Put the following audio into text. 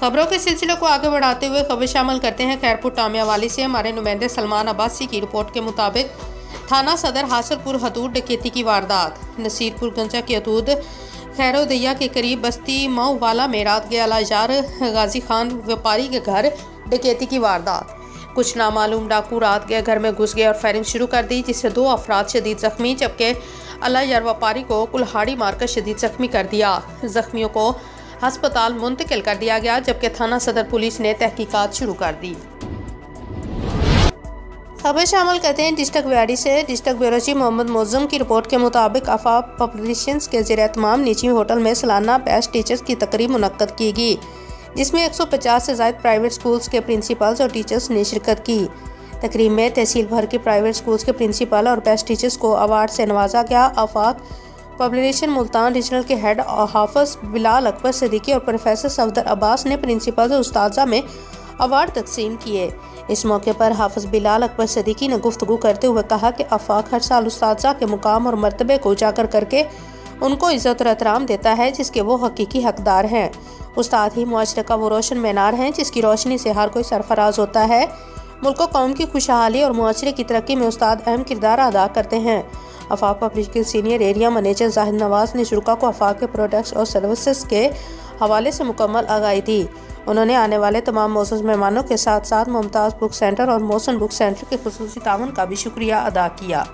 खबरों के सिलसिले को आगे बढ़ाते हुए खबर शामिल करते हैं खैरपुर टामियावाली से हमारे नुमाइंदे सलमान अब्बासी की रिपोर्ट के मुताबिक थाना सदर हासलपुर हदूद डकैती की वारदात। नसीरपुर गंजा की हदूद खैरोदैया के करीब बस्ती मऊवाला में रात गया लाजार गाजी खान व्यापारी के घर डकैती की वारदात। कुछ नामालूम डाकू रात गए घर में घुस गए और फायरिंग शुरू कर दी, जिससे 2 अफराद शदीद जख्मी, जबकि अलाजार व्यापारी को कुल्हाड़ी मारकर शदीद जख्मी कर दिया। जख्मियों को अस्पताल मुंतकिल कर दिया गया, जबकि थाना सदर पुलिस ने तहकीकात शुरू कर दी। खबर शामिल करते हैं डिस्ट्रिक्ट व्याड़ी से। District bureau chief Mohammad Moazzam की रिपोर्ट के मुताबिक आफाक पब्लिशर्स के ज़ेर-ए-एहतमाम निजी होटल में सालाना बेस्ट टीचर्स की तकरीब मुनक्कद की गई, जिसमें 150 से ज़ायद प्राइवेट स्कूल्स के प्रिंसिपल्स और टीचर्स ने शिरकत की। तकरीब में तहसील भर के प्राइवेट स्कूल्स के प्रिंसिपल और बेस्ट टीचर्स को अवार्ड से नवाजा गया। आफाक पब्लिकेशन मुल्तान रीजनल के हेड हाफिज बिलाल अकबर सिद्दीकी और प्रोफेसर सफदर अब्बास ने प्रिंसिपल और उस्ताजा में अवार्ड तकसीम किए। इस मौके पर हाफिज बिलाल अकबर सिद्दीकी ने गुफ्तगू करते हुए कहा कि आफाक हर साल उस्ताजा के मुकाम और मर्तबे को उजागर करके उनको इज़्ज़त और एहतराम देता है, जिसके वो हकीकी हकदार हैं। उस्ताद ही मुआशरे का वो रोशन मीनार हैं जिसकी रोशनी से हर कोई सरफराज होता है। मुल्क व कौम की खुशहाली और मुआशरे की तरक्की में उस्ताद अहम किरदार अदा करते हैं। आफाक पब्लिक के senior area manager Zahid Nawaz ने शुरा को आफाक के प्रोडक्ट्स और सर्विसेज के हवाले से मुकम्मल आगाही दी। उन्होंने आने वाले तमाम मौजूद मेहमानों के साथ साथ मुमताज़ बुक सेंटर और मोहसिन बुक सेंटर के खुसूसी ताउन का भी शुक्रिया अदा किया।